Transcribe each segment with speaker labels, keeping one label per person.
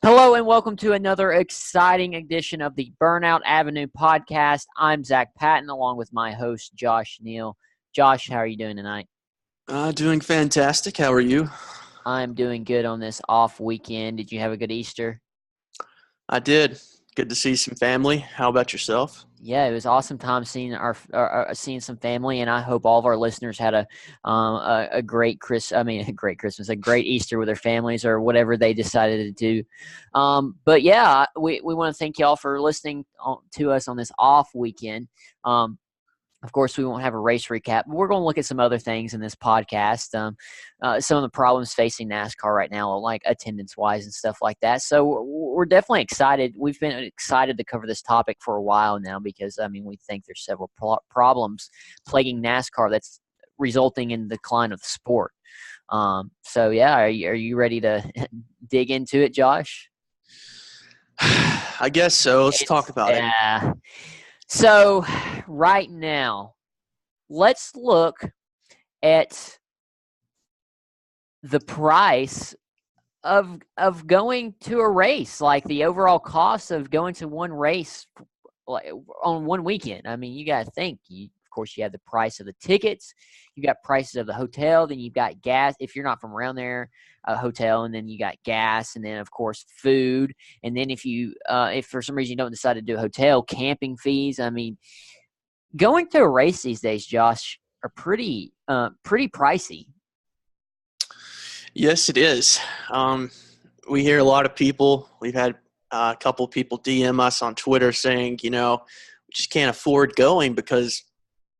Speaker 1: Hello and welcome to another exciting edition of the Burnout Avenue podcast. I'm Zach Patton along with my host Josh Neal. Josh, how are you doing tonight?
Speaker 2: Doing fantastic. How are you?
Speaker 1: I'm doing good on this off weekend. Did you have a good Easter?
Speaker 2: I did. Good to see some family. How about yourself?
Speaker 1: Yeah, it was awesome time seeing seeing some family, and I hope all of our listeners had a great a great Christmas, a great Easter with their families or whatever they decided to do. But yeah, we want to thank y'all for listening to us on this off weekend. Of course, we won't have a race recap, but we're going to look at some other things in this podcast. Some of the problems facing NASCAR right now, like attendance-wise and stuff like that. So we're definitely excited. We've been excited to cover this topic for a while now because, we think there's several problems plaguing NASCAR that's resulting in the decline of the sport. So, yeah, are you ready to dig into it, Josh?
Speaker 2: I guess so. Let's talk about it.
Speaker 1: Yeah. So right now, let's look at the price of going to a race, like the overall cost of going to one race like on one weekend. I mean, you got to think. Of course, you have the price of the tickets, you got prices of the hotel, then you've got gas if you're not from around there, a hotel, and then you got gas, and then of course food, and then if for some reason you don't decide to do a hotel, camping fees. I mean, going to a race these days, Josh, are pretty pricey.
Speaker 2: Yes, it is. We hear a lot of people. We've had a couple of people DM us on Twitter saying, we just can't afford going because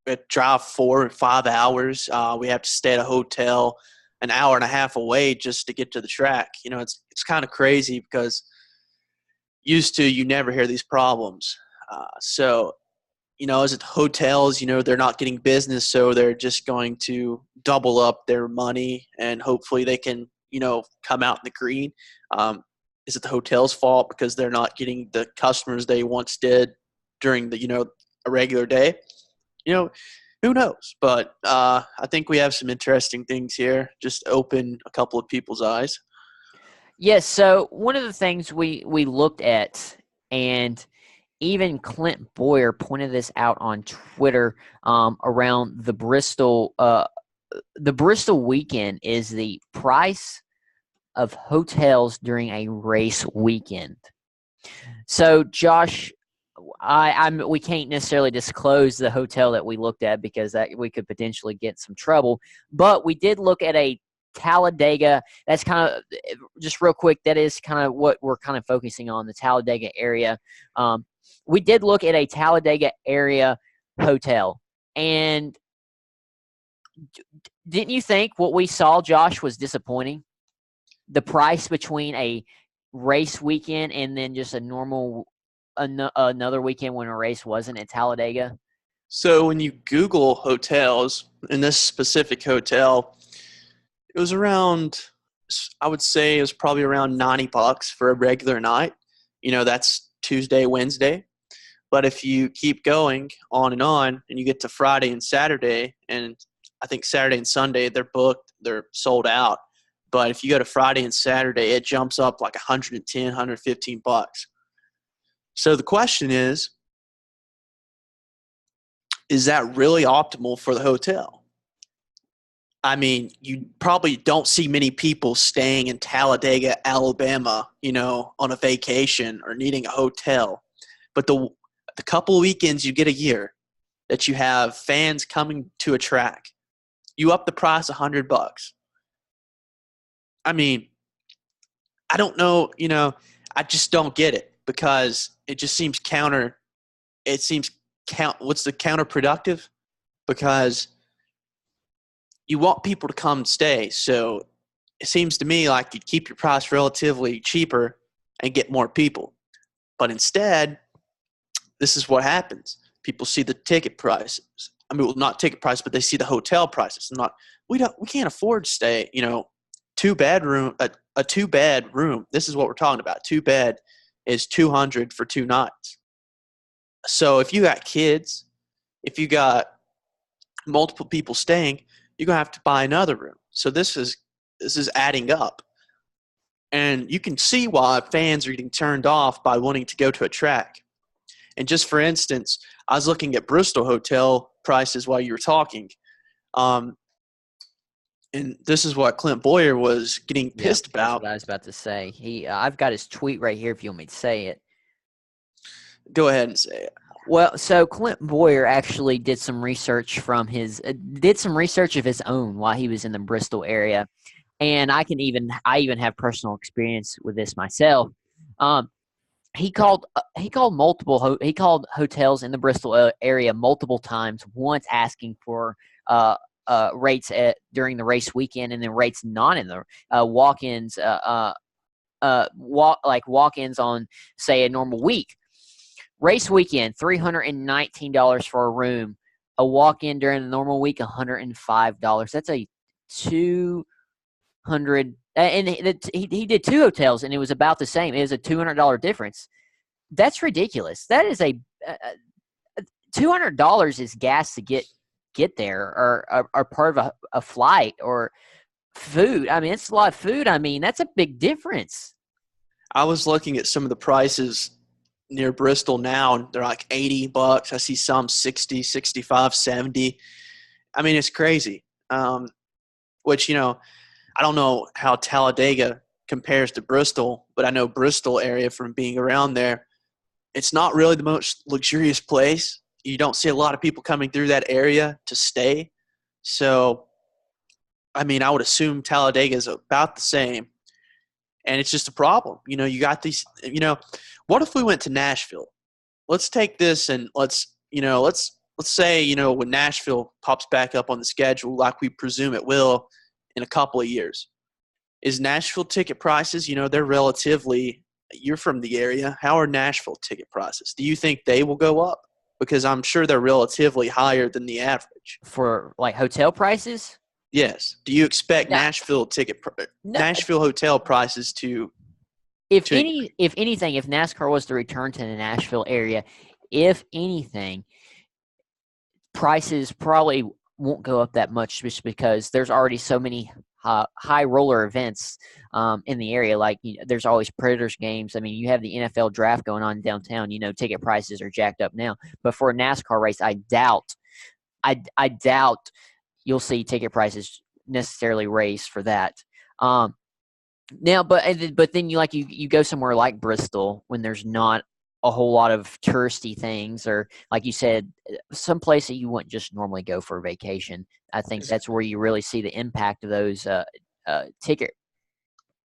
Speaker 2: we have to drive 4 or 5 hours. We have to stay at a hotel an hour and a half away just to get to the track. It's kind of crazy because used to you never hear these problems. As it hotels, they're not getting business, so they're just going to double up their money and hopefully they can, come out in the green. Is it the hotel's fault because they're not getting the customers they once did during the, a regular day? Who knows? But I think we have some interesting things here. Just open a couple of people's eyes.
Speaker 1: Yes. So one of the things we looked at, and even Clint Boyer pointed this out on Twitter around the Bristol weekend, is the price of hotels during a race weekend. So, Josh, we can't necessarily disclose the hotel that we looked at because that we could potentially get some trouble. But we did look at a Talladega. That's kind of just real quick. That is kind of what we're kind of focusing on, the Talladega area. We did look at a Talladega area hotel, and didn't you think what we saw, Josh, was disappointing? The price between a race weekend and then just a normal another weekend when a race wasn't at Talladega.
Speaker 2: So when you Google hotels, in this specific hotel, it was around, I would say it was probably around $90 for a regular night. That's Tuesday, Wednesday. But if you keep going on and you get to Friday and Saturday, and I think Saturday and Sunday, they're booked, they're sold out. But if you go to Friday and Saturday, it jumps up like $110, $115. So the question is that really optimal for the hotel? I mean, you probably don't see many people staying in Talladega, Alabama, on a vacation or needing a hotel. But the couple of weekends you get a year that you have fans coming to a track, you up the price $100. I mean, I don't know, I just don't get it because it just seems what's the counterproductive? Because you want people to come and stay. So it seems to me like you'd keep your price relatively cheaper and get more people. But instead, this is what happens. People see the ticket prices. I mean, well, not ticket price, but they see the hotel prices. We can't afford to stay, a 2-bed room. This is what we're talking about. 2-bed is $200 for 2 nights. So if you got kids, if you got multiple people staying, you're going to have to buy another room. So this is adding up. And you can see why fans are getting turned off by wanting to go to a track. And just for instance, I was looking at Bristol hotel prices while you were talking. Um, and this is what Clint Boyer was getting
Speaker 1: Yep,
Speaker 2: pissed
Speaker 1: that's
Speaker 2: about.
Speaker 1: what I was about to say. I've got his tweet right here if you want me to say it.
Speaker 2: Go ahead and say it.
Speaker 1: Well, so Clint Boyer actually did some research of his own while he was in the Bristol area, and I even have personal experience with this myself. Um, he called hotels in the Bristol area multiple times. Once asking for rates during the race weekend, and then rates not in the walk-ins. Walk-ins on, say, a normal week. Race weekend, $319 for a room. A walk-in during the normal week, $105. That's a 200. And he did two hotels, and it was about the same. It was a $200 difference. That's ridiculous. That is $200 is gas to get there, or part of a flight, or food. I mean, it's a lot of food. I mean, that's a big difference.
Speaker 2: I was looking at some of the prices near Bristol now, and they're like $80. I see some 60, 65, 70. I mean, it's crazy. Which, I don't know how Talladega compares to Bristol, but I know Bristol area from being around there. It's not really the most luxurious place. You don't see a lot of people coming through that area to stay. So, I mean, I would assume Talladega is about the same. And it's just a problem. You got these, what if we went to Nashville? Let's take this and let's say, when Nashville pops back up on the schedule, like we presume it will in a couple of years, is Nashville ticket prices, they're relatively, you're from the area. How are Nashville ticket prices? Do you think they will go up? Because I'm sure they're relatively higher than the average.
Speaker 1: For like hotel prices?
Speaker 2: Yes. Do you expect
Speaker 1: No, no.
Speaker 2: Nashville hotel prices to
Speaker 1: If
Speaker 2: increase?
Speaker 1: anything, if NASCAR was to return to the Nashville area, if anything, prices probably won't go up that much, just because there's already so many high roller events in the area. Like, there's always Predators games. I mean, you have the NFL draft going on downtown. Ticket prices are jacked up now. But for a NASCAR race, I doubt you'll see ticket prices necessarily raise for that. Now, but then you go somewhere like Bristol, when there's not a whole lot of touristy things, or like you said, some place that you wouldn't just normally go for a vacation. I think that's where you really see the impact of those ticket.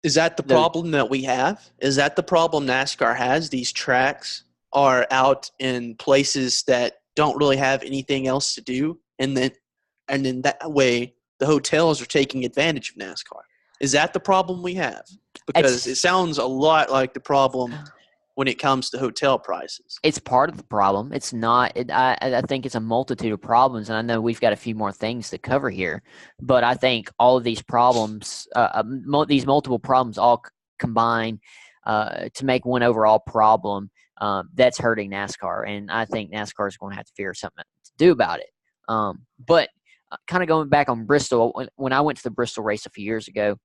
Speaker 2: Is that the problem that we have? Is that the problem NASCAR has? These tracks are out in places that don't really have anything else to do, and then that way the hotels are taking advantage of NASCAR. Is that the problem we have? Because it sounds a lot like the problem when it comes to hotel prices.
Speaker 1: It's part of the problem. It's not. I think it's a multitude of problems, and I know we've got a few more things to cover here. But I think all of these problems, these multiple problems, all combine to make one overall problem that's hurting NASCAR. And I think NASCAR is going to have to figure something to do about it. But kind of going back on Bristol, when I went to the Bristol race a few years ago,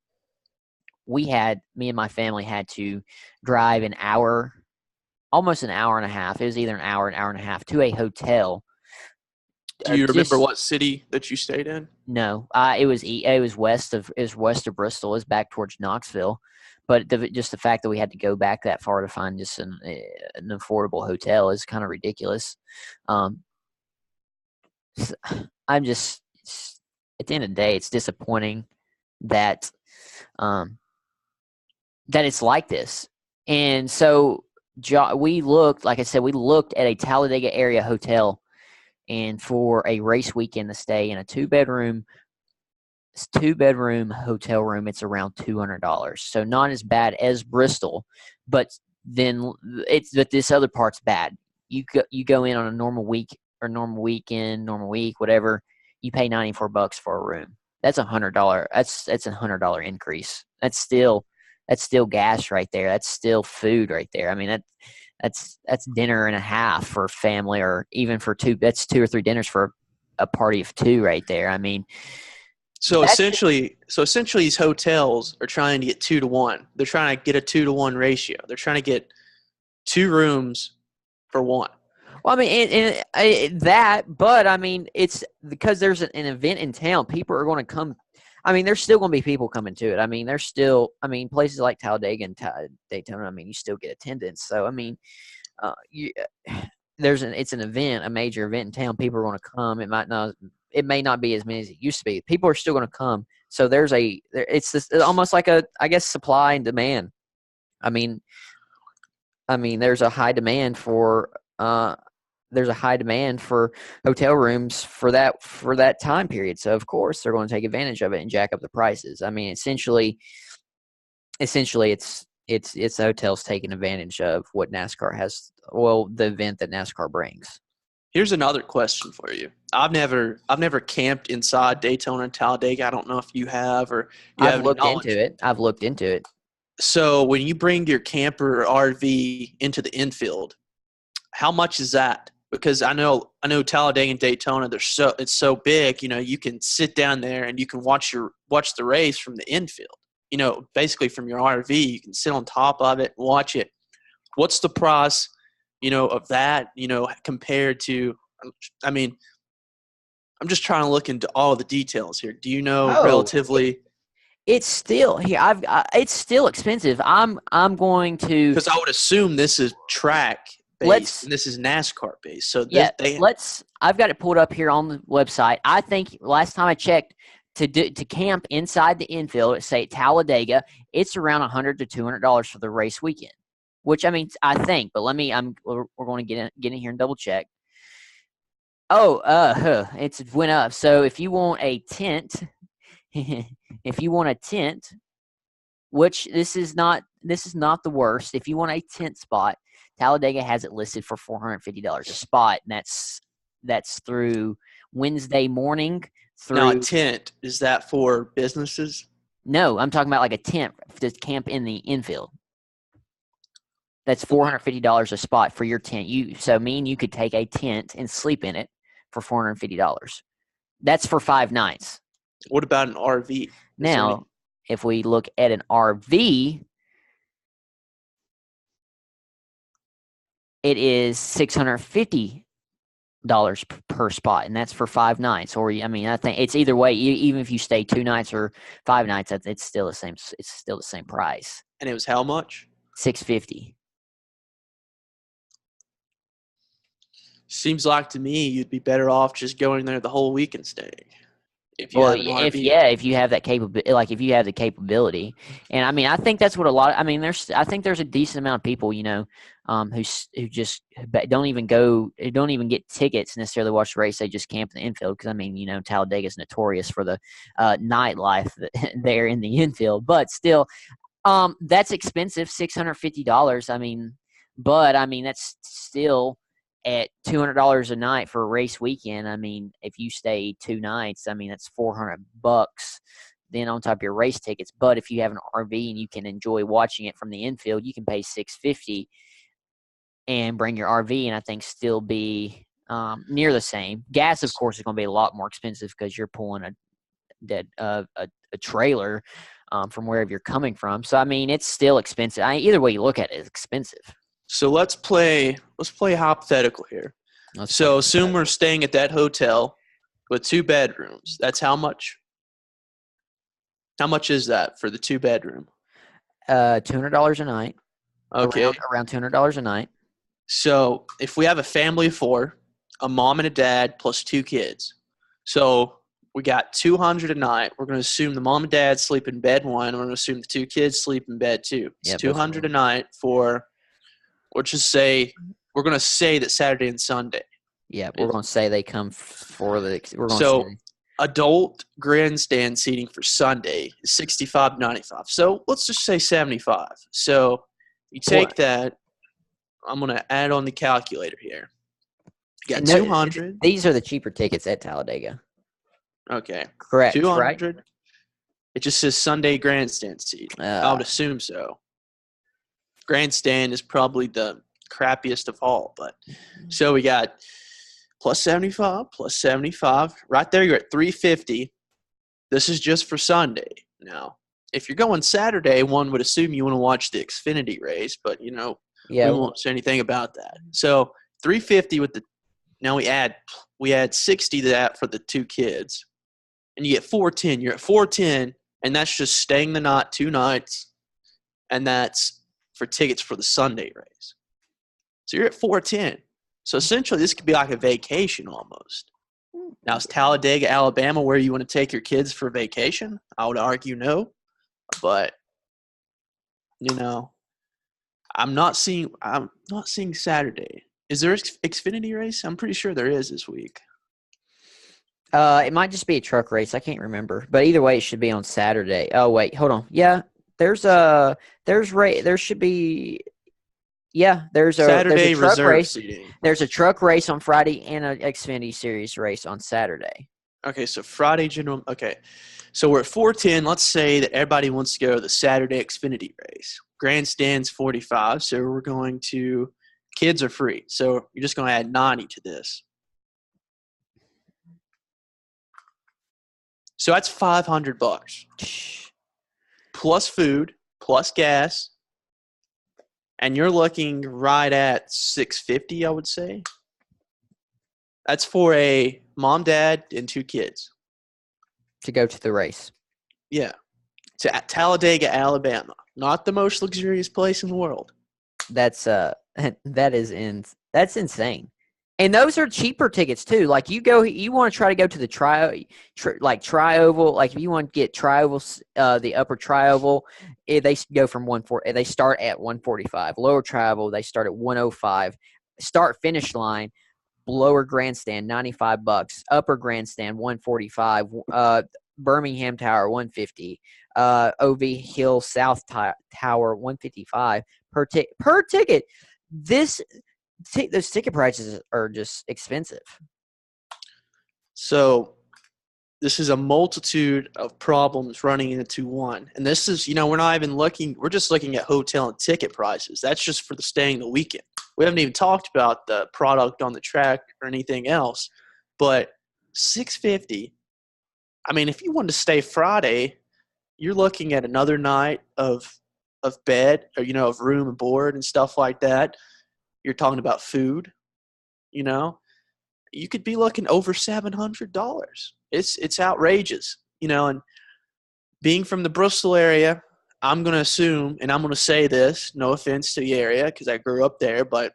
Speaker 1: me and my family had to drive almost an hour and a half. It was either an hour and a half to a hotel.
Speaker 2: Do you remember what city that you stayed in?
Speaker 1: No, it was west of Bristol. It was back towards Knoxville, but just the fact that we had to go back that far to find just an affordable hotel is kind of ridiculous. I'm just, at the end of the day, it's disappointing that it's like this. And so we looked at a Talladega area hotel, and for a race weekend to stay in a two-bedroom hotel room, it's around $200. So not as bad as Bristol, but then this other part's bad. You go in on a normal week or normal weekend, normal week, whatever, you pay $94 for a room. That's $100. That's $100 increase. That's still gas right there. That's still food right there. I mean, that's dinner and a half for family, or even for two. That's 2 or 3 dinners for a party of 2 right there. I mean,
Speaker 2: So
Speaker 1: That's
Speaker 2: essentially, these hotels are trying to get 2-to-1. They're trying to get a 2-to-1 ratio. They're trying to get 2 rooms for one.
Speaker 1: well, I mean, that, but I mean, it's because there's an event in town. People are going to come. I mean, there's still going to be people coming to it. I mean, there's still. I mean, places like Talladega and Daytona. I mean, you still get attendance. So I mean, you, it's an event, a major event in town. People are going to come. It may not be as many as it used to be. People are still going to come. So it's this almost like I guess, supply and demand. I mean, there's a high demand for hotel rooms for that time period. So of course they're going to take advantage of it and jack up the prices. I mean, essentially it's hotels taking advantage of what NASCAR has. Well, the event that NASCAR brings.
Speaker 2: Here's another question for you. I've never camped inside Daytona and Talladega. I don't know if you have or you have any knowledge.
Speaker 1: I've looked into it.
Speaker 2: So when you bring your camper or RV into the infield, how much is that? Because I know Talladega and Daytona, it's so big, you can sit down there and you can watch the race from the infield. Basically from your RV, you can sit on top of it and watch it. What's the price, of that, compared to, I mean, I'm just trying to look into all the details here. Do you know relatively?
Speaker 1: It's still here. It's still expensive. I'm going to,
Speaker 2: because I would assume this is track based and this is NASCAR based. So
Speaker 1: I've got it pulled up here on the website. I think last time I checked, to camp inside the infield at, say, Talladega, it's around $100 to $200 for the race weekend. Which, I mean, I think, but we're going to get in here and double check. Oh, it's went up. So if you want a tent, which this is not the worst. If you want a tent spot, Talladega has it listed for $450 a spot, and that's through Wednesday morning.
Speaker 2: Now, a tent, is that for businesses?
Speaker 1: No, I'm talking about like a tent to camp in the infield. That's $450 a spot for your tent. You could take a tent and sleep in it for $450. That's for 5 nights.
Speaker 2: What about an RV?
Speaker 1: Now, if we look at an RV, it is $650 per spot, and that's for 5 nights. Or, I mean, I think it's either way. Even if you stay 2 nights or 5 nights, it's still the same. It's still the same price.
Speaker 2: And it was how much?
Speaker 1: $650.
Speaker 2: Seems like to me you'd be better off just going there the whole week and staying.
Speaker 1: If you have that capability, like if you have the capability, and I mean, I think that's what I think there's a decent amount of people, who just don't even get tickets necessarily watch the race. They just camp in the infield because, I mean, Talladega is notorious for the nightlife there in the infield, but still, that's expensive, $650. I mean, but I mean that's still at $200 a night for a race weekend. I mean, if you stay 2 nights, I mean, that's $400 then on top of your race tickets. But if you have an RV and you can enjoy watching it from the infield, you can pay $650 and bring your RV, and I think still be near the same. Gas, of course, is going to be a lot more expensive because you're pulling a trailer from wherever you're coming from. So, I mean, it's still expensive. Either way you look at it, it's expensive.
Speaker 2: So let's play hypothetical here. Assume we're staying at that hotel with 2 bedrooms. That's how much? How much is that for the 2-bedroom?
Speaker 1: $200 a night.
Speaker 2: Okay.
Speaker 1: Around $200 a night.
Speaker 2: So if we have a family of 4, a mom and a dad plus 2 kids. So we got $200 a night. We're going to assume the mom and dad sleep in bed 1. We're going to assume the 2 kids sleep in bed 2. It's $200 a night for, let's just say, we're going to say that Saturday and Sunday.
Speaker 1: Yeah, we're going to say they come for the.
Speaker 2: Adult grandstand seating for Sunday is $65.95. So let's just say $75. So you take that. I'm going to add on the calculator here. You got $200.
Speaker 1: These are the cheaper tickets at Talladega.
Speaker 2: Okay.
Speaker 1: Correct.
Speaker 2: $200.
Speaker 1: Right?
Speaker 2: It just says Sunday grandstand seat. I would assume so. Grandstand is probably the crappiest of all, but so we got plus 75 right there. You're at $350. This is just for Sunday. Now, if you're going Saturday, one would assume you want to watch the Xfinity race, but we
Speaker 1: Yeah.
Speaker 2: won't say anything about that. So 350 with the now we add 60 to that for the two kids, and you get 410. You're at 410, and that's just staying the night 2 nights, and that's for tickets for the Sunday race. So you're at 410. So essentially, this could be like a vacation almost. Now, is Talladega, Alabama, where you want to take your kids for vacation? I would argue no, but I'm not seeing Saturday. Is there Xfinity race? I'm pretty sure there is this week.
Speaker 1: It might just be a truck race. I can't remember, but either way, it should be on Saturday. Oh wait, hold on. Yeah, there should be. Yeah, there's
Speaker 2: Saturday
Speaker 1: a truck
Speaker 2: reserve
Speaker 1: race.
Speaker 2: seating.
Speaker 1: There's a truck race on Friday and an Xfinity Series race on Saturday.
Speaker 2: Okay, so Friday general. Okay, so we're at 410. Let's say that everybody wants to go to the Saturday Xfinity race. Grandstand's 45, so we're going to kids are free. So you're just going to add 90 to this. So that's $500 plus food, plus gas, and you're looking right at $650, I would say. That's for a mom, dad, and two kids
Speaker 1: to go to the race.
Speaker 2: Yeah, to Talladega, Alabama. Not the most luxurious place in the world.
Speaker 1: That's that's insane. And those are cheaper tickets too. Like you want to try to go to the tri-oval. Like if you want to get tri-oval, the upper tri-oval, they go from they start at 145. Lower tri-oval, they start at 105. Start finish line, lower grandstand $95. Upper grandstand 145. Birmingham Tower 150. OV Hill South Tower 155 per ticket. Those ticket prices are just expensive.
Speaker 2: So this is a multitude of problems running into one. And this is, we're not even looking – we're just looking at hotel and ticket prices. That's just for the staying the weekend. We haven't even talked about the product on the track or anything else. But $650, I mean, if you wanted to stay Friday, you're looking at another night of bed or, of room and board and stuff like that. You're talking about food, you could be looking over $700. It's outrageous, and being from the Bristol area, I'm going to assume, and I'm going to say this, no offense to the area because I grew up there, but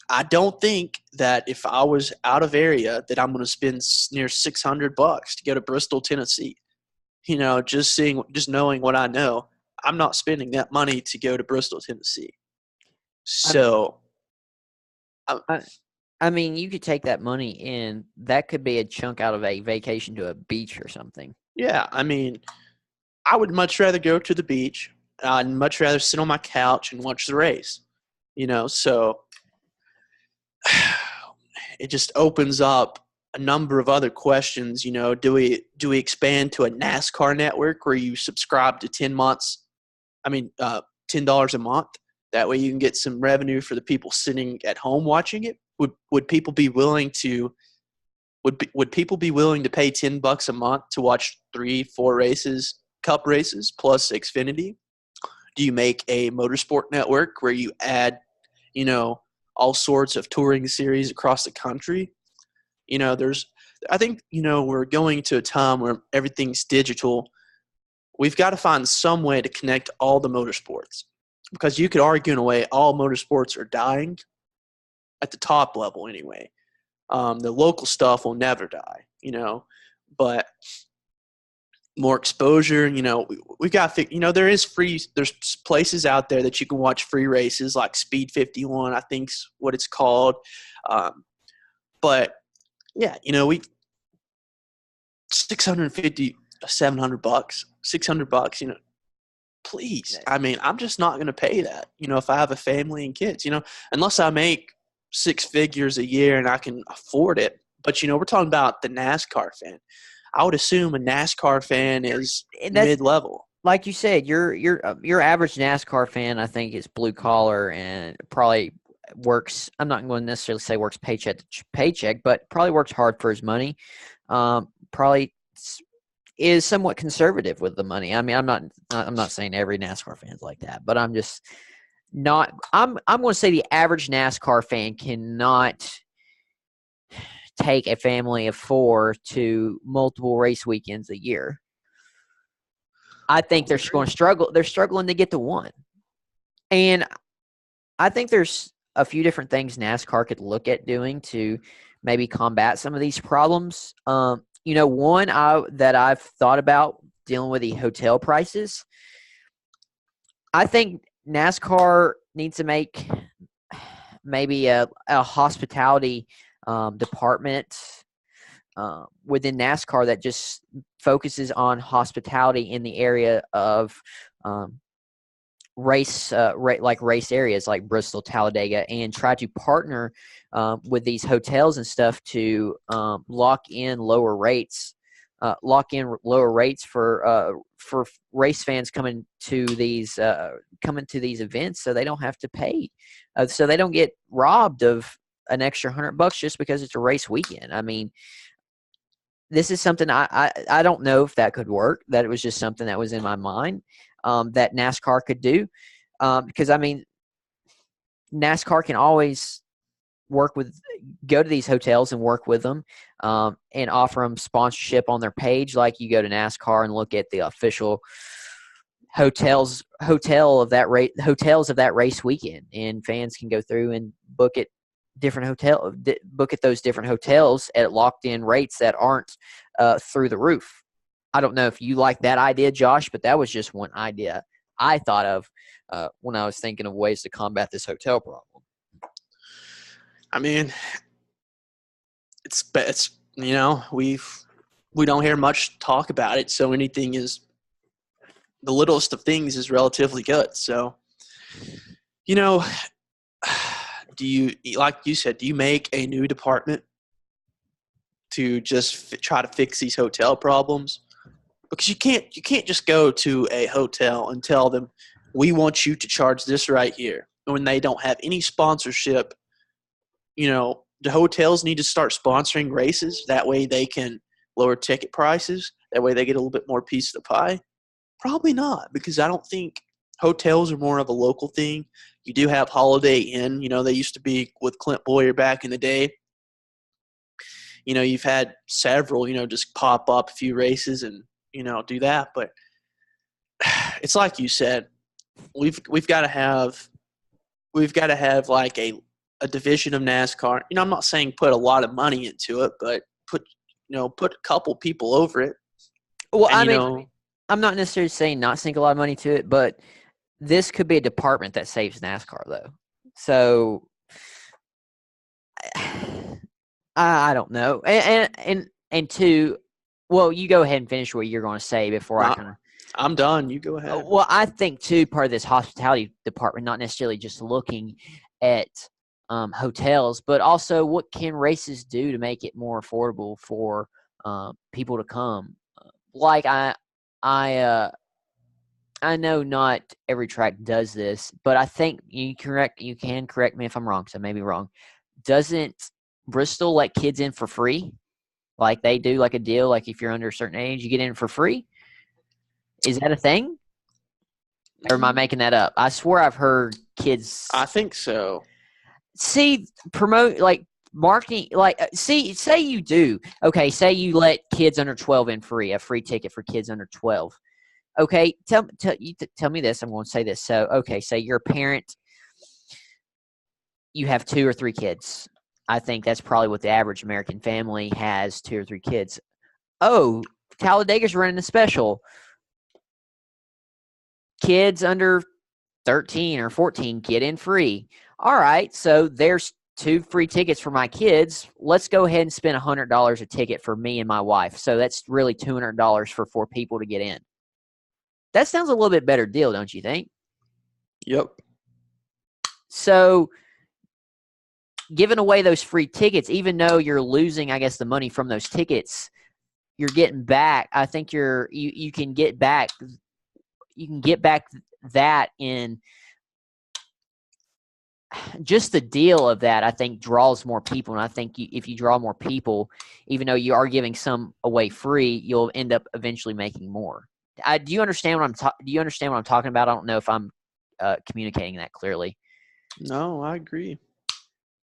Speaker 2: I don't think that if I was out of area that I'm going to spend near $600 to go to Bristol, Tennessee. Just knowing what I know, I'm not spending that money to go to Bristol, Tennessee. So,
Speaker 1: I mean, you could take that money and that could be a chunk out of a vacation to a beach or something.
Speaker 2: Yeah, I mean, I would much rather go to the beach. I'd much rather sit on my couch and watch the race. So it just opens up a number of other questions. Do we expand to a NASCAR network where you subscribe to 10 months? I mean, $10 a month. That way you can get some revenue for the people sitting at home watching it. Would people be willing to would people be willing to pay $10 a month to watch 3-4 races, cup races plus Xfinity? Do you make a motorsport network where you add, all sorts of touring series across the country? I think, we're going to a time where everything's digital. We've got to find some way to connect all the motorsports, because you could argue in a way all motorsports are dying at the top level anyway. The local stuff will never die, but more exposure, we got to, there's places out there that you can watch free races like Speed 51, I think's what it's called. But yeah, we $650, $700, $600, please. I mean, I'm just not going to pay that, if I have a family and kids, unless I make 6 figures a year and I can afford it. But, we're talking about the NASCAR fan. I would assume a NASCAR fan is mid-level.
Speaker 1: Like you said, your average NASCAR fan, I think, is blue collar and probably works. I'm not going to necessarily say works paycheck to paycheck, but probably works hard for his money. Probably is somewhat conservative with the money. I mean, I'm not saying every NASCAR fan's like that, but I'm just not. I'm going to say the average NASCAR fan cannot take a family of 4 to multiple race weekends a year. I think they're going to struggle. They're struggling to get to one, and I think there's a few different things NASCAR could look at doing to maybe combat some of these problems. One that I've thought about dealing with the hotel prices. I think NASCAR needs to make maybe a hospitality department within NASCAR that just focuses on hospitality in the area of race areas like Bristol, Talladega, and try to partner with these hotels and stuff to lock in lower rates for race fans coming to these events, so they don't have to pay, so they don't get robbed of an extra $100 just because it's a race weekend. I mean, this is something I don't know if that could work. That it was just something that was in my mind that NASCAR could do, because I mean, NASCAR can always go to these hotels and work with them and offer them sponsorship on their page. Like you go to NASCAR and look at the official hotels of that race weekend, and fans can go through and book at those different hotels at locked in rates that aren't through the roof. I don't know if you like that idea, Josh, but that was just one idea I thought of when I was thinking of ways to combat this hotel problem.
Speaker 2: I mean, it's we don't hear much talk about it, so anything is the littlest of things is relatively good. So, do you, like you said, do you make a new department to just try to fix these hotel problems? Because you can't just go to a hotel and tell them, we want you to charge this right here, when they don't have any sponsorship. The hotels need to start sponsoring races. That way they can lower ticket prices. That way they get a little bit more piece of the pie. Probably not, because I don't think hotels are more of a local thing. You do have Holiday Inn. They used to be with Clint Boyer back in the day. You've had several, just pop up a few races and, do that. But it's like you said, we've got to have like a division of NASCAR. I'm not saying put a lot of money into it, but put a couple people over it.
Speaker 1: Well, and, I'm not necessarily saying not sink a lot of money to it, but this could be a department that saves NASCAR, though. So I don't know. And two, well, you go ahead and finish what you're going to say before I kind of.
Speaker 2: I'm done. You go ahead.
Speaker 1: Well, I think too, part of this hospitality department, not necessarily just looking at hotels, but also what can races do to make it more affordable for people to come. Like I know not every track does this, but I think you can correct me if I'm wrong, so I may be wrong. Doesn't Bristol let kids in for free? Like they do, like a deal, like if you're under a certain age, you get in for free? Is that a thing? Or am I making that up? I swear I've heard kids.
Speaker 2: I think so.
Speaker 1: See, promote like marketing, like say you do. Okay, say you let kids under 12 in free, a free ticket for kids under 12. Okay, tell me this. I'm going to say this. So, okay, say you're a parent. You have 2 or 3 kids. I think that's probably what the average American family has, 2 or 3 kids. Oh, Talladega's running a special. Kids under 13 or 14 get in free. All right, so there's 2 free tickets for my kids. Let's go ahead and spend $100 a ticket for me and my wife. So that's really $200 for 4 people to get in. That sounds a little bit better deal, don't you think?
Speaker 2: Yep.
Speaker 1: So giving away those free tickets, even though you're losing, I guess, the money from those tickets, you're getting back. I think you can get back. You can get back that in just the deal of that, I think, draws more people. And I think if you draw more people, even though you are giving some away free, you'll end up eventually making more. Do you understand what do you understand what I'm talking about? I don't know if I'm communicating that clearly.
Speaker 2: No, I agree.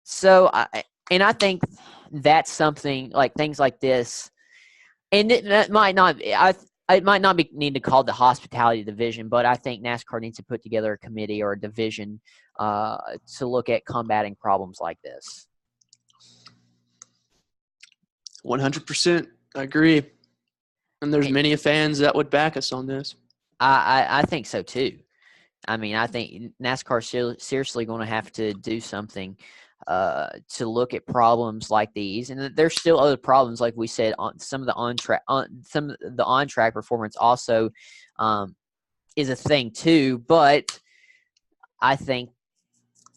Speaker 1: So, I think that's something like things like this, and that might not. It might not be need to call the hospitality division, but I think NASCAR needs to put together a committee or a division to look at combating problems like this.
Speaker 2: 100%. I agree. And there's many fans that would back us on this.
Speaker 1: I think so too. I mean, I think NASCAR seriously going to have to do something to look at problems like these, and there's still other problems, like we said, on some of the on track performance also is a thing too. But I think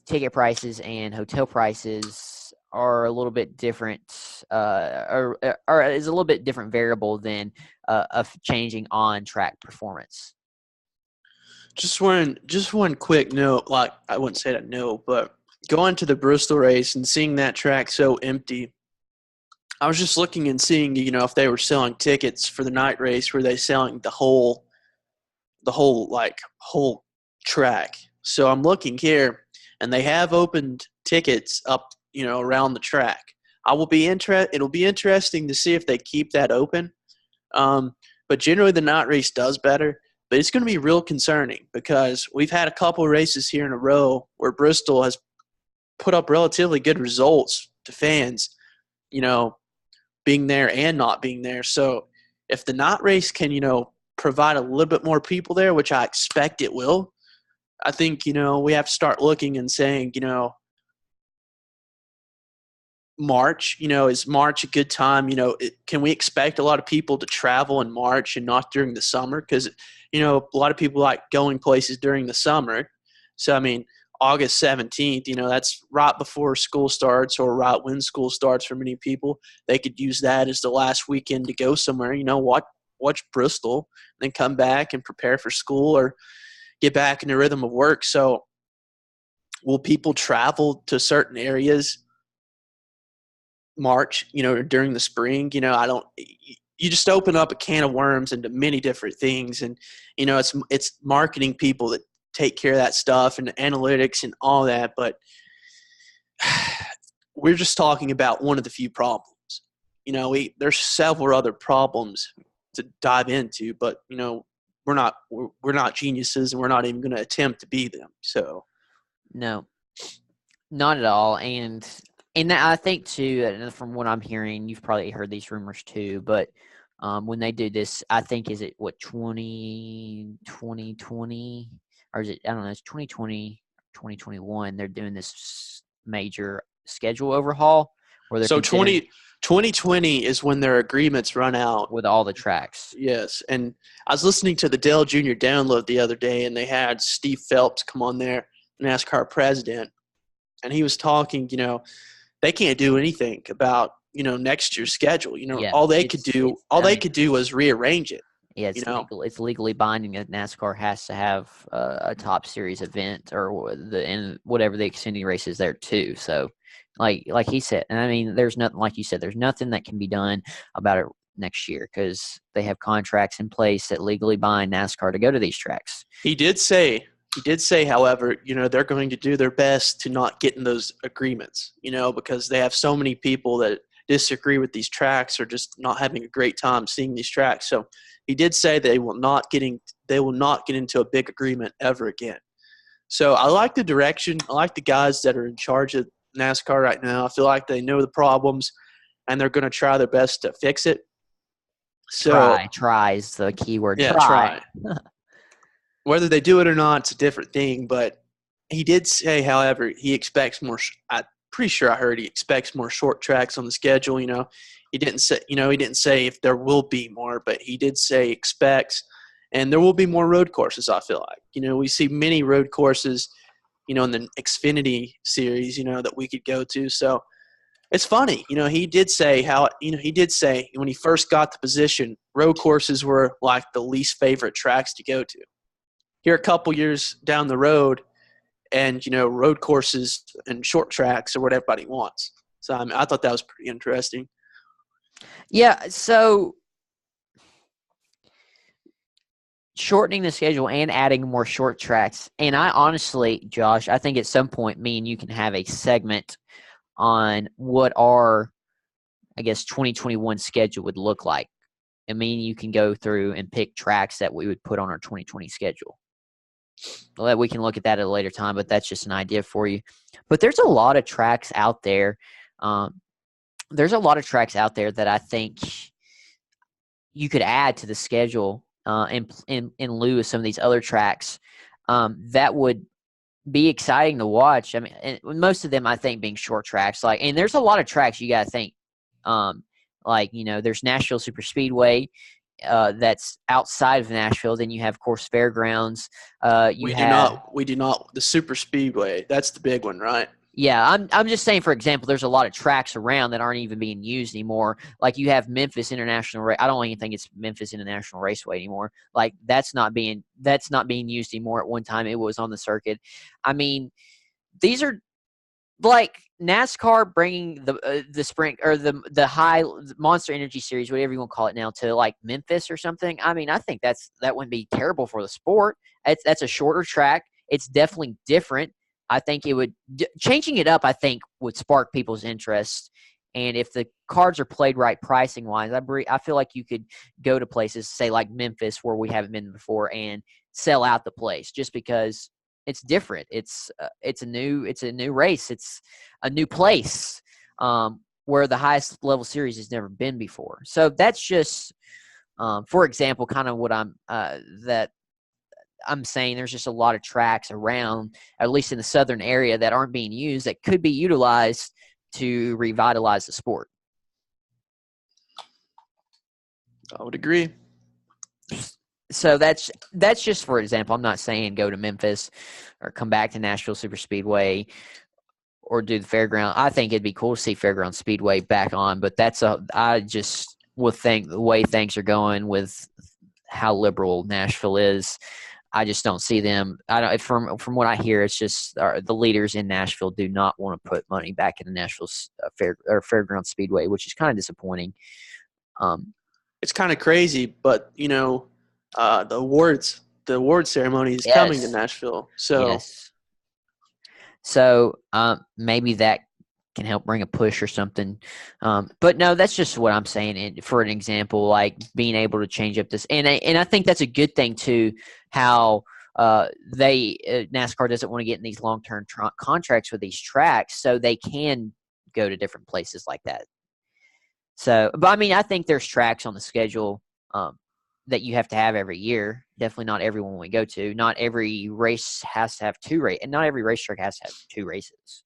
Speaker 1: ticket prices and hotel prices are a little bit different, or is a little bit different variable than of changing on track performance.
Speaker 2: Just one quick note, like I wouldn't say that no, but going to the Bristol race and seeing that track so empty, I was just looking and seeing, if they were selling tickets for the night race, were they selling the whole whole track? So I'm looking here, and they have opened tickets up, around the track. It'll be interesting to see if they keep that open. But generally the night race does better. But it's going to be real concerning because we've had a couple races here in a row where Bristol has put up relatively good results to fans, being there and not being there. So if the night race can, provide a little bit more people there, which I expect it will, I think, we have to start looking and saying, March, is March a good time? Can we expect a lot of people to travel in March and not during the summer? Because, a lot of people like going places during the summer. So, I mean, August 17th, that's right before school starts or right when school starts for many people. They could use that as the last weekend to go somewhere, watch Bristol, then come back and prepare for school or get back in the rhythm of work. So will people travel to certain areas March, during the spring? You just open up a can of worms into many different things. And, it's marketing people that take care of that stuff and analytics and all that. But we're just talking about one of the few problems. There's several other problems to dive into, but, we're not geniuses, and we're not even going to attempt to be them. So
Speaker 1: No, not at all. And I think too, from what I'm hearing, you've probably heard these rumors too, but when they do this, I think, is it what, 2020, or is it, I don't know, it's 2020, 2021, they're doing this major schedule overhaul where they're
Speaker 2: so
Speaker 1: considering
Speaker 2: 2020 is when their agreements run out
Speaker 1: with all the tracks.
Speaker 2: Yes, and I was listening to the Dale Jr. download the other day, and they had Steve Phelps come on there, NASCAR president, and he was talking, they can't do anything about, next year's schedule.
Speaker 1: Yeah,
Speaker 2: all they could do was rearrange it.
Speaker 1: Yeah, it's legally binding that NASCAR has to have a top series event or and whatever the Xfinity race is there too. So, like he said, and I mean, there's nothing, like you said, there's nothing that can be done about it next year because they have contracts in place that legally bind NASCAR to go to these tracks.
Speaker 2: He did say, however, they're going to do their best to not get in those agreements, because they have so many people that disagree with these tracks or just not having a great time seeing these tracks. So he did say they will not get into a big agreement ever again. So I like the direction. I like the guys that are in charge of NASCAR right now. I feel like they know the problems and they're going to try their best to fix it. So
Speaker 1: try is the key word.
Speaker 2: Yeah, try. Whether they do it or not, it's a different thing. But he did say, however, he expects more. I'm pretty sure I heard he expects more short tracks on the schedule. He didn't say if there will be more, but he did say expects, and there will be more road courses. I feel like we see many road courses, in the Xfinity series, that we could go to. So it's funny, he did say when he first got the position, road courses were like the least favorite tracks to go to. Here a couple years down the road, and road courses and short tracks are what everybody wants. So I thought that was pretty interesting.
Speaker 1: Yeah, so shortening the schedule and adding more short tracks. And I honestly, Josh, I think at some point me and you can have a segment on what our, I guess, 2021 schedule would look like. I mean, you can go through and pick tracks that we would put on our 2020 schedule. Well, we can look at that at a later time, but that's just an idea for you. But there's a lot of tracks out there. That I think you could add to the schedule in lieu of some of these other tracks that would be exciting to watch. I mean, and most of them I think being short tracks. And there's a lot of tracks you got to think. There's Nashville Super Speedway. That's outside of Nashville. Then you have, of course, Fairgrounds.
Speaker 2: We do not. The Super Speedway. That's the big one, right?
Speaker 1: Yeah, I'm just saying. For example, there's a lot of tracks around that aren't even being used anymore. Like you have Memphis International. I don't even think it's Memphis International Raceway anymore. Like that's not being used anymore. At one time, it was on the circuit. I mean, these are like NASCAR bringing the sprint or the high Monster Energy Series, whatever you want to call it now, to like Memphis or something. I mean, I think that wouldn't be terrible for the sport. That's a shorter track. It's definitely different. I think it would changing it up. I think would spark people's interest, and if the cards are played right, pricing wise, I feel like you could go to places, say like Memphis, where we haven't been before, and sell out the place just because it's different. It's a new race. It's a new place where the highest level series has never been before. So that's just, for example, kind of what I'm saying. There's just a lot of tracks around, at least in the southern area, that aren't being used that could be utilized to revitalize the sport.
Speaker 2: I would agree.
Speaker 1: So that's just for example. I'm not saying go to Memphis or come back to Nashville Super Speedway or do the fairground. I think it'd be cool to see Fairground Speedway back on, but I just would think the way things are going with how liberal Nashville is, I just don't see them. From what I hear, it's just the leaders in Nashville do not want to put money back in the Nashville Fairground Speedway, which is kind of disappointing.
Speaker 2: It's kind of crazy, but the award ceremony is coming to Nashville. So
Speaker 1: yes. So maybe that can help bring a push or something. But no, that's just what I'm saying. And for an example, like being able to change up this, and I think that's a good thing too. How NASCAR doesn't want to get in these long-term contracts with these tracks, so they can go to different places like that. So, but I mean, I think there's tracks on the schedule that you have to have every year. Definitely not every one we go to. Not every race has to have two races, and not every racetrack has to have two races.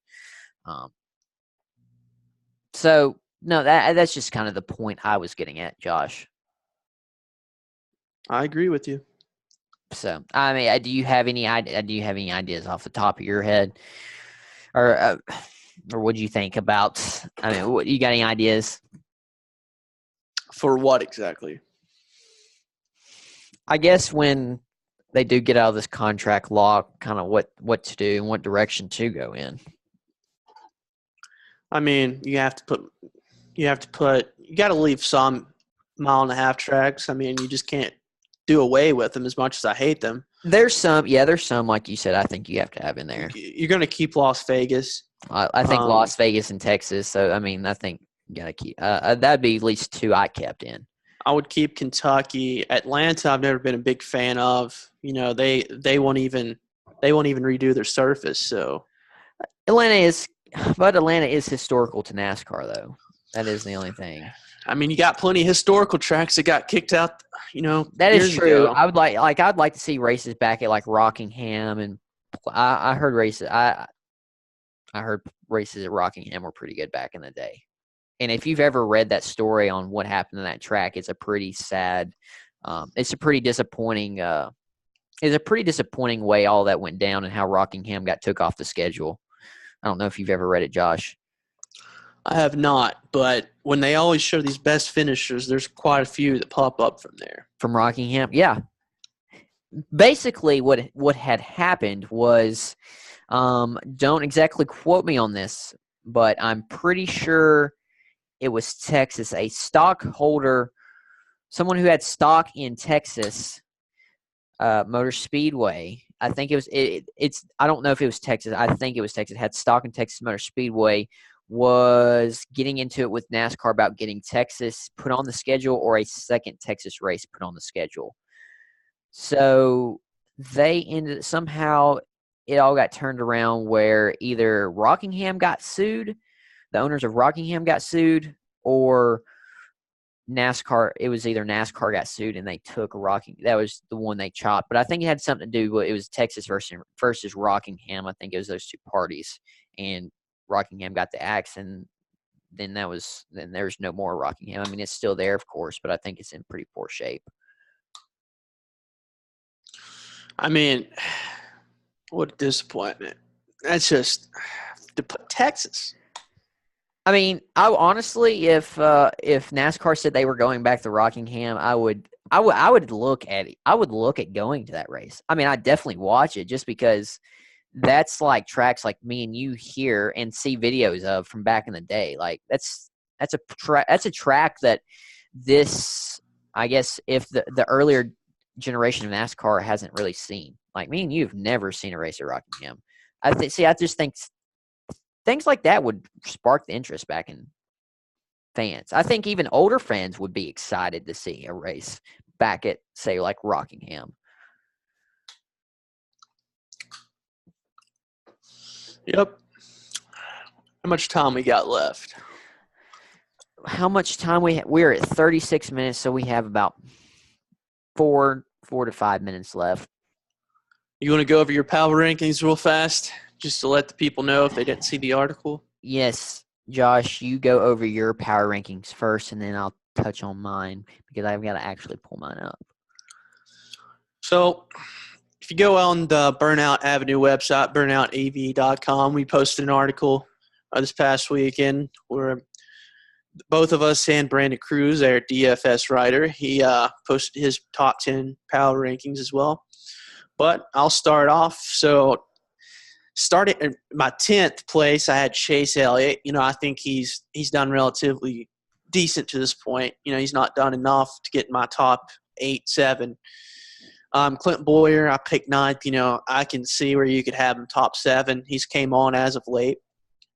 Speaker 1: So no, that's just kind of the point I was getting at, Josh.
Speaker 2: I agree with you.
Speaker 1: So I mean, do you have any ideas off the top of your head, or what do you think about? I mean, what you got any ideas?
Speaker 2: For what exactly?
Speaker 1: I guess when they do get out of this contract law, kind of what to do and what direction to go in.
Speaker 2: I mean, you got to leave some 1.5 mile tracks. I mean, you just can't do away with them as much as I hate them.
Speaker 1: There's some, like you said, I think you have to have in there.
Speaker 2: You're going to keep Las Vegas.
Speaker 1: I think Las Vegas and Texas. So, I mean, I think you got to keep that'd be at least two I kept in. I
Speaker 2: would keep Kentucky. Atlanta, I've never been a big fan of. They won't even redo their surface. So
Speaker 1: Atlanta is historical to NASCAR, though. That is the only thing.
Speaker 2: I mean, you got plenty of historical tracks that got kicked out.
Speaker 1: That is true.
Speaker 2: Ago.
Speaker 1: I'd like to see races back at like Rockingham, and I heard races. I heard races at Rockingham were pretty good back in the day. And if you've ever read that story on what happened to that track, it's a pretty sad. It's a pretty disappointing. It's a pretty disappointing way all that went down and how Rockingham got took off the schedule. I don't know if you've ever read it, Josh.
Speaker 2: I have not, but when they always show these best finishers, there's quite a few that pop up from there.
Speaker 1: From Rockingham, yeah. Basically, what had happened was Don't exactly quote me on this, but I'm pretty sure it was Texas. A stockholder, someone who had stock in Texas Motor Speedway. I think it was. It's. I don't know if it was Texas. I think it was Texas. Had stock in Texas Motor Speedway. Was getting into it with NASCAR about getting Texas put on the schedule or a second Texas race put on the schedule. So they ended somehow. It all got turned around where either Rockingham got sued, the owners of Rockingham got sued, or NASCAR. It was either NASCAR got sued and they took Rocking. That was the one they chopped. But I think it had something to do with it was Texas versus Rockingham. I think it was those two parties, and Rockingham got the axe, and then there's no more Rockingham. I mean, it's still there, of course, but I think it's in pretty poor shape.
Speaker 2: I mean, what a disappointment. That's just to put Texas.
Speaker 1: I mean, I honestly, if NASCAR said they were going back to Rockingham, I would look at it. I would look at going to that race. I mean, I'd definitely watch it just because that's like tracks like me and you hear and see videos of from back in the day. Like that's a track that this, I guess, if the earlier generation of NASCAR hasn't really seen. Like me and you have never seen a race at Rockingham. I just think things like that would spark the interest back in fans. I think even older fans would be excited to see a race back at, say, like Rockingham.
Speaker 2: Yep. How much time we got left?
Speaker 1: How much time we're at 36 minutes, so we have about 4 to 5 minutes left.
Speaker 2: You want to go over your power rankings real fast, just to let the people know if they didn't see the article?
Speaker 1: Yes, Josh, you go over your power rankings first, and then I'll touch on mine because I've got to actually pull mine up.
Speaker 2: So if you go on the Burnout Avenue website, burnoutav.com, we posted an article this past weekend where both of us and Brandon Cruz, our DFS writer, he posted his top 10 power rankings as well. But I'll start off. So starting in my 10th place, I had Chase Elliott. I think he's done relatively decent to this point. He's not done enough to get in my top 8, 7. Clint Boyer, I picked 9th. I can see where you could have him top 7. He's came on as of late.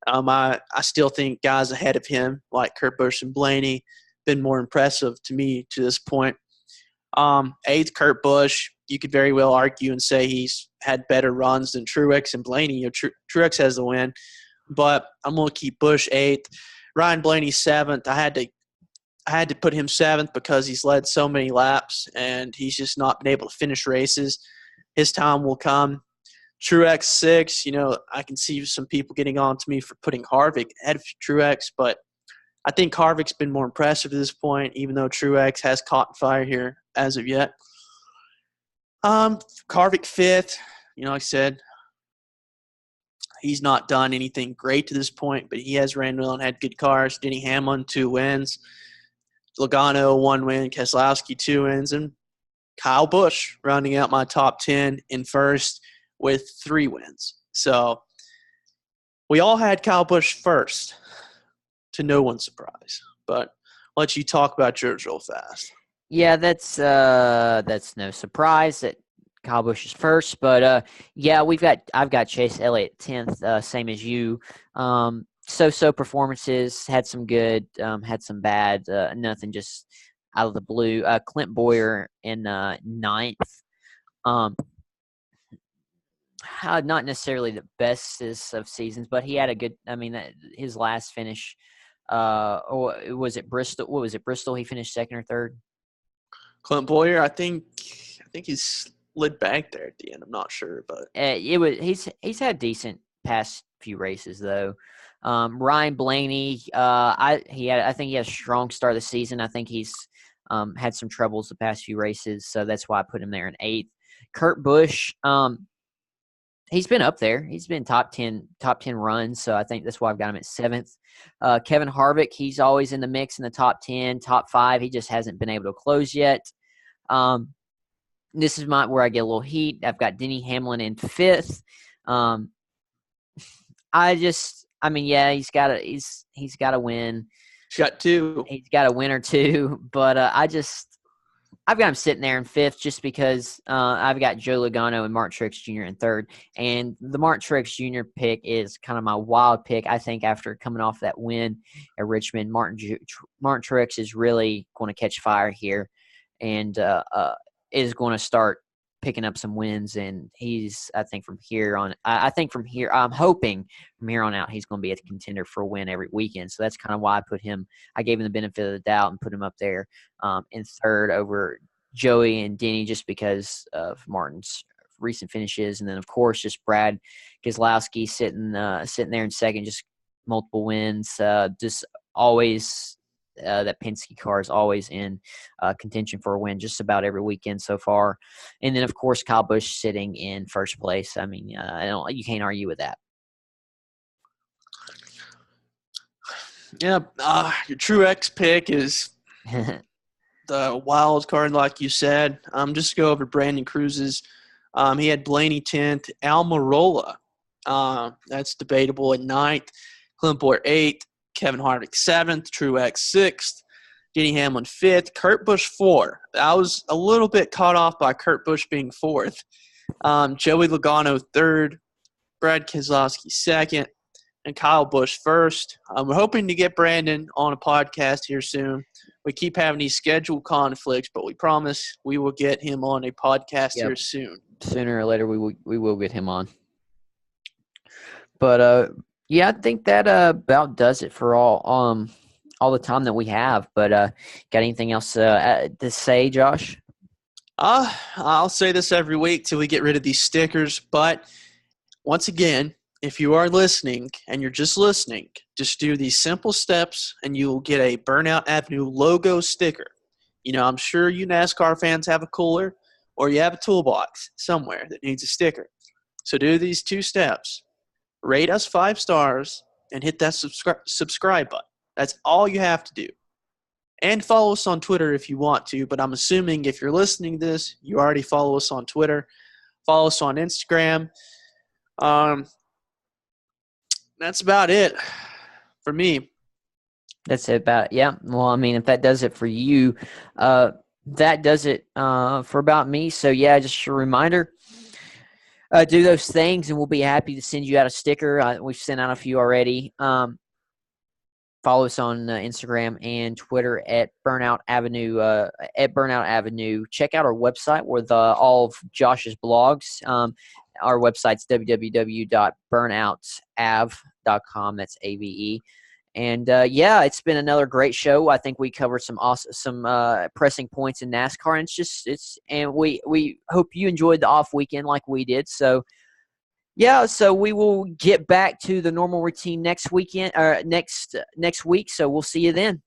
Speaker 2: I still think guys ahead of him, like Kurt Busch and Blaney, been more impressive to me to this point. 8th, Kurt Busch. You could very well argue and say he's had better runs than Truex and Blaney. Truex has the win, but I'm going to keep Busch 8th. Ryan Blaney 7th. I had to put him 7th because he's led so many laps and he's just not been able to finish races. His time will come. Truex 6, I can see some people getting on to me for putting Harvick ahead of Truex, but I think Harvick's been more impressive at this point, even though Truex has caught fire here as of yet. Harvick 5th, like I said, he's not done anything great to this point, but he has ran well and had good cars. Denny Hamlin, 2 wins. Logano, 1 win. Keselowski, 2 wins. And Kyle Busch rounding out my top 10 in first with 3 wins. So we all had Kyle Busch first, to no one's surprise. But I'll let you talk about yours real fast.
Speaker 1: Yeah, that's no surprise that Kyle Busch is first, but yeah, I've got Chase Elliott 10th, same as you. So performances, had some good, had some bad, nothing just out of the blue. Clint Boyer in 9th. Not necessarily the bestest of seasons, but he had a good. I mean, his last finish. Or was it Bristol? What was it? Bristol? He finished 2nd or 3rd.
Speaker 2: Clint Boyer, I think he's slid back there at the end. I'm not sure, but
Speaker 1: he's had decent past few races though. Ryan Blaney, I think he had a strong start of the season. I think he's had some troubles the past few races, so that's why I put him there in 8th. Kurt Busch, he's been up there. He's been top 10 runs, so I think that's why I've got him at 7th. Kevin Harvick, he's always in the mix in the top 10, top 5. He just hasn't been able to close yet. This is where I get a little heat. I've got Denny Hamlin in 5th. Yeah, he's got to win.
Speaker 2: He's got two.
Speaker 1: He's got a win or two, but I've got him sitting there in fifth just because I've got Joe Logano and Martin Truex Jr. in third. And the Martin Truex Jr. pick is kind of my wild pick. I think after coming off that win at Richmond, Martin Truex is really going to catch fire here and is going to start picking up some wins. And he's, I think from here on, I'm hoping from here on out, he's going to be a contender for a win every weekend. So that's kind of why I gave him the benefit of the doubt and put him up there in third over Joey and Denny just because of Martin's recent finishes. And then, of course, just Brad Keselowski sitting there in second, just multiple wins, just always that Penske car is always in contention for a win just about every weekend so far. And then, of course, Kyle Busch sitting in first place. I mean, you can't argue with that.
Speaker 2: Yeah, your Truex pick is the wild card, like you said. Just to go over Brandon Cruz's. He had Blaney 10th, Almirola. That's debatable at 9th, Clint Bowyer 8th, Kevin Harvick 7th, Truex 6th, Denny Hamlin 5th, Kurt Busch 4th. I was a little bit caught off by Kurt Busch being 4th. Joey Logano 3rd, Brad Keselowski 2nd, and Kyle Busch 1st. We're hoping to get Brandon on a podcast here soon. We keep having these schedule conflicts, but we promise we will get him on a podcast here soon.
Speaker 1: Sooner or later, we will get him on. But yeah, I think that about does it for all the time that we have. But got anything else to say, Josh?
Speaker 2: I'll say this every week till we get rid of these stickers. But once again, if you are listening and you're just listening, just do these simple steps and you'll get a Burnout Avenue logo sticker. You know, I'm sure you NASCAR fans have a cooler or you have a toolbox somewhere that needs a sticker. So do these 2 steps. Rate us 5 stars and hit that subscribe button. That's all you have to do. And follow us on Twitter if you want to, but I'm assuming if you're listening to this, you already follow us on Twitter. Follow us on Instagram. That's about it for me.
Speaker 1: That's it about, yeah. Well, I mean, if that does it for you, that does it for about me. So, yeah, just a reminder, do those things, and we'll be happy to send you out a sticker. We've sent out a few already. Follow us on Instagram and Twitter at Burnout Avenue. Check out our website with all of Josh's blogs. Our website's www.burnoutsave.com. That's AVE. And yeah, it's been another great show. I think we covered some pressing points in NASCAR, and we hope you enjoyed the off weekend like we did. So yeah, so we will get back to the normal routine next weekend or next week. So we'll see you then.